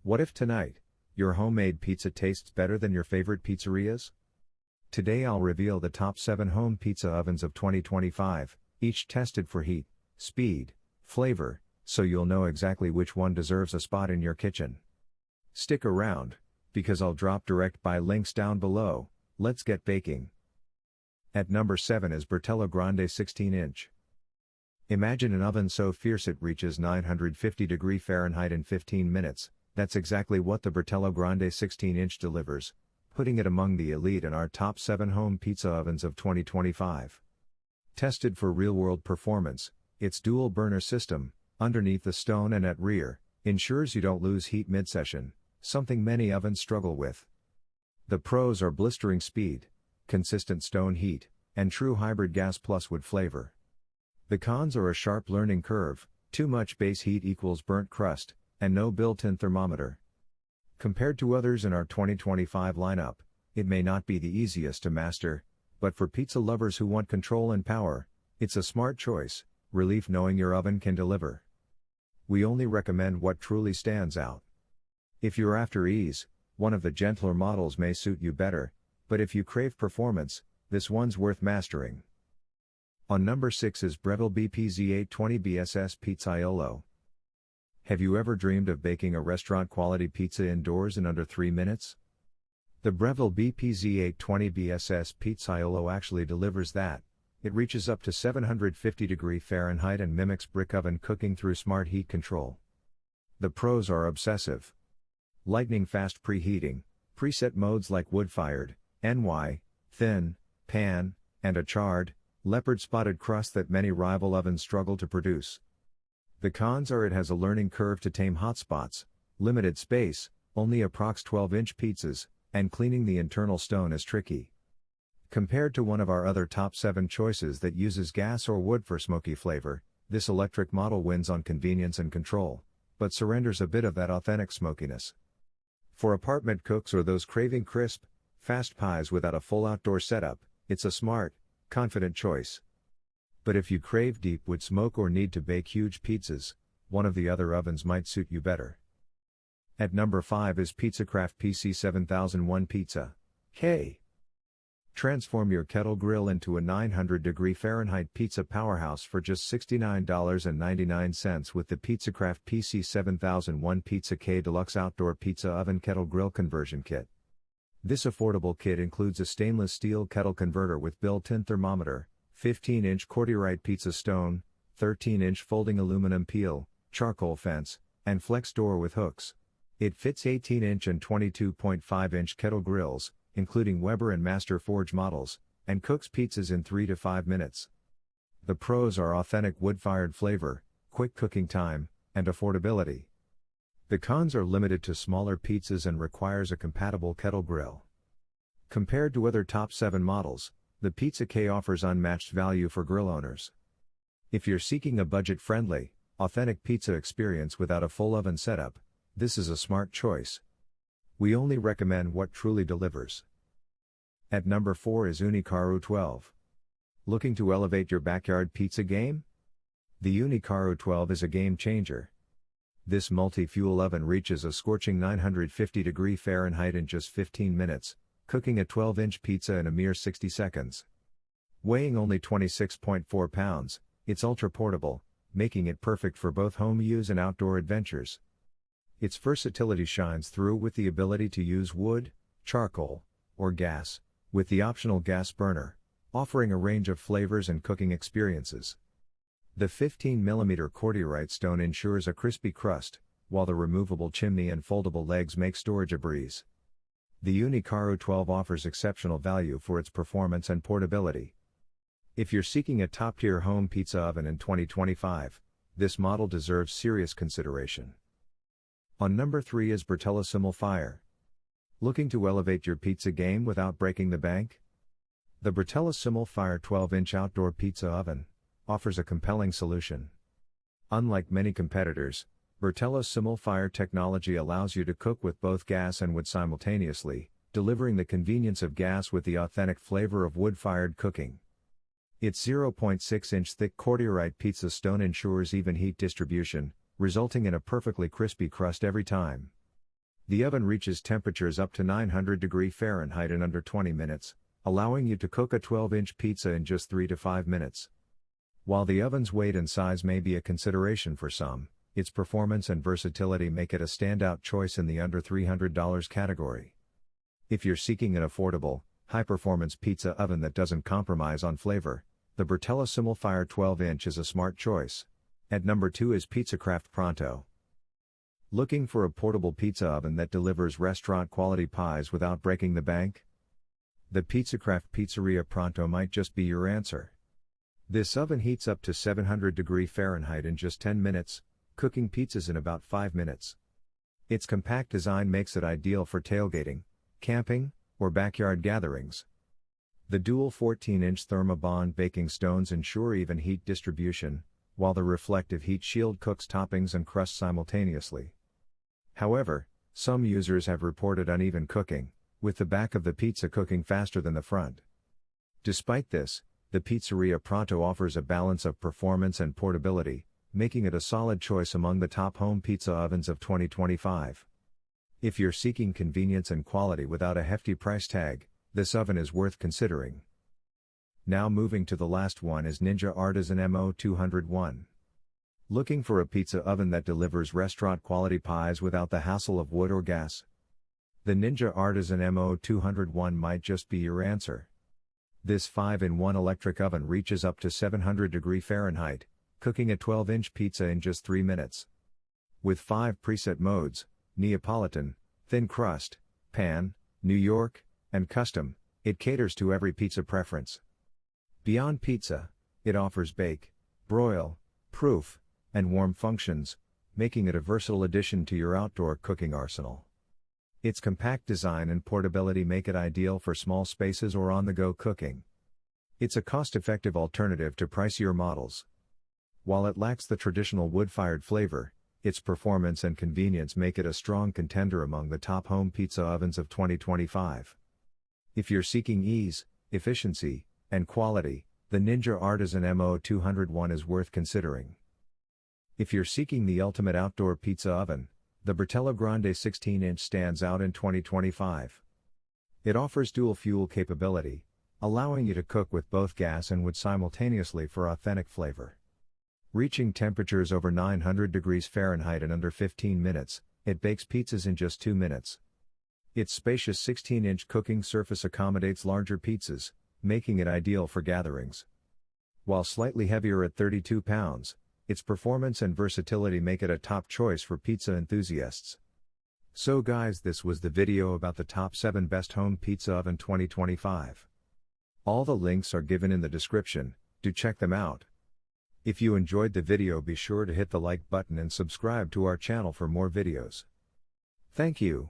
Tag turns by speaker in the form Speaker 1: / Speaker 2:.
Speaker 1: What if tonight, your homemade pizza tastes better than your favorite pizzerias? Today I'll reveal the top 7 home pizza ovens of 2025, each tested for heat, speed, flavor, so you'll know exactly which one deserves a spot in your kitchen. Stick around, because I'll drop direct buy links down below. Let's get baking. At number 7 is Bertello Grande 16-inch. Imagine an oven so fierce it reaches 950 Fahrenheit in 15 minutes, that's exactly what the Bertello Grande 16-inch delivers, putting it among the elite in our top 7 home pizza ovens of 2025. Tested for real-world performance, its dual-burner system, underneath the stone and at rear, ensures you don't lose heat mid-session, something many ovens struggle with. The pros are blistering speed, consistent stone heat, and true hybrid gas plus wood flavor. The cons are a sharp learning curve, too much base heat equals burnt crust, and no built-in thermometer. Compared to others in our 2025 lineup, it may not be the easiest to master, but for pizza lovers who want control and power, it's a smart choice, relief knowing your oven can deliver. We only recommend what truly stands out. If you're after ease, one of the gentler models may suit you better, but if you crave performance, this one's worth mastering. On number 6 is Breville BPZ820 BSS Pizzaiolo. Have you ever dreamed of baking a restaurant-quality pizza indoors in under 3 minutes? The Breville BPZ820 BSS Pizzaiolo actually delivers that. It reaches up to 750 Fahrenheit and mimics brick oven cooking through smart heat control. The pros are obsessive. Lightning-fast preheating, preset modes like wood-fired, NY, thin, pan, and a charred, leopard-spotted crust that many rival ovens struggle to produce. The cons are it has a learning curve to tame hotspots, limited space, only approx 12-inch pizzas, and cleaning the internal stone is tricky. Compared to one of our other top 7 choices that uses gas or wood for smoky flavor, this electric model wins on convenience and control, but surrenders a bit of that authentic smokiness. For apartment cooks or those craving crisp, fast pies without a full outdoor setup, it's a smart, confident choice. But if you crave deep wood smoke or need to bake huge pizzas, one of the other ovens might suit you better. At number 5 is Pizzacraft PC7001 PizzaQue. Transform your kettle grill into a 900 Fahrenheit pizza powerhouse for just $69.99 with the Pizzacraft PC7001 PizzaQue Deluxe Outdoor Pizza Oven Kettle Grill Conversion Kit. This affordable kit includes a stainless steel kettle converter with built-in thermometer, 15-inch Cordierite pizza stone, 13-inch folding aluminum peel, charcoal fence, and flex door with hooks. It fits 18-inch and 22.5-inch kettle grills, including Weber and Master Forge models, and cooks pizzas in 3 to 5 minutes. The pros are authentic wood-fired flavor, quick cooking time, and affordability. The cons are limited to smaller pizzas and requires a compatible kettle grill. Compared to other top 7 models, the PizzaQue offers unmatched value for grill owners. If you're seeking a budget-friendly, authentic pizza experience without a full oven setup, this is a smart choice. We only recommend what truly delivers. At number 4 is Ooni Karu 12. Looking to elevate your backyard pizza game? The Ooni Karu 12 is a game changer. This multi-fuel oven reaches a scorching 950 Fahrenheit in just 15 minutes, cooking a 12-inch pizza in a mere 60 seconds. Weighing only 26.4 pounds, it's ultra-portable, making it perfect for both home use and outdoor adventures. Its versatility shines through with the ability to use wood, charcoal, or gas, with the optional gas burner, offering a range of flavors and cooking experiences. The 15mm Cordierite stone ensures a crispy crust, while the removable chimney and foldable legs make storage a breeze. The Ooni Karu 12 offers exceptional value for its performance and portability. If you're seeking a top-tier home pizza oven in 2025, this model deserves serious consideration. On number 3 is Bertello SimulFIRE. Looking to elevate your pizza game without breaking the bank? The Bertello SimulFIRE 12-inch outdoor pizza oven offers a compelling solution. Unlike many competitors, Bertello SimulFIRE technology allows you to cook with both gas and wood simultaneously, delivering the convenience of gas with the authentic flavor of wood-fired cooking. Its 0.6-inch thick Cordierite pizza stone ensures even heat distribution, resulting in a perfectly crispy crust every time. The oven reaches temperatures up to 900 degrees Fahrenheit in under 20 minutes, allowing you to cook a 12-inch pizza in just 3 to 5 minutes. While the oven's weight and size may be a consideration for some, its performance and versatility make it a standout choice in the under $300 category. If you're seeking an affordable, high-performance pizza oven that doesn't compromise on flavor, the Bertello SimulFIRE 12-inch is a smart choice. At number 2 is Pizzacraft Pronto. Looking for a portable pizza oven that delivers restaurant-quality pies without breaking the bank? The Pizzacraft Pizzeria Pronto might just be your answer. This oven heats up to 700 degrees Fahrenheit in just 10 minutes, cooking pizzas in about 5 minutes. Its compact design makes it ideal for tailgating, camping, or backyard gatherings. The dual 14-inch Thermobond baking stones ensure even heat distribution, while the reflective heat shield cooks toppings and crust simultaneously. However, some users have reported uneven cooking, with the back of the pizza cooking faster than the front. Despite this, the Pizzeria Pronto offers a balance of performance and portability, making it a solid choice among the top home pizza ovens of 2025. If you're seeking convenience and quality without a hefty price tag, this oven is worth considering. Now moving to the last one is Ninja Artisan MO201. Looking for a pizza oven that delivers restaurant-quality pies without the hassle of wood or gas? The Ninja Artisan MO201 might just be your answer. This 5-in-1 electric oven reaches up to 700 degrees Fahrenheit, cooking a 12-inch pizza in just 3 minutes. With 5 preset modes, Neapolitan, thin crust, pan, New York, and custom, it caters to every pizza preference. Beyond pizza, it offers bake, broil, proof, and warm functions, making it a versatile addition to your outdoor cooking arsenal. Its compact design and portability make it ideal for small spaces or on-the-go cooking. It's a cost-effective alternative to pricier models. While it lacks the traditional wood-fired flavor, its performance and convenience make it a strong contender among the top home pizza ovens of 2025. If you're seeking ease, efficiency, and quality, the Ninja Artisan MO201 is worth considering. If you're seeking the ultimate outdoor pizza oven, the Bertello Grande 16-inch stands out in 2025. It offers dual fuel capability, allowing you to cook with both gas and wood simultaneously for authentic flavor. Reaching temperatures over 900 degrees Fahrenheit in under 15 minutes, it bakes pizzas in just 2 minutes. Its spacious 16-inch cooking surface accommodates larger pizzas, making it ideal for gatherings. While slightly heavier at 32 pounds, its performance and versatility make it a top choice for pizza enthusiasts. So guys, this was the video about the top 7 best home pizza oven 2025. All the links are given in the description, do check them out. If you enjoyed the video, be sure to hit the like button and subscribe to our channel for more videos. Thank you.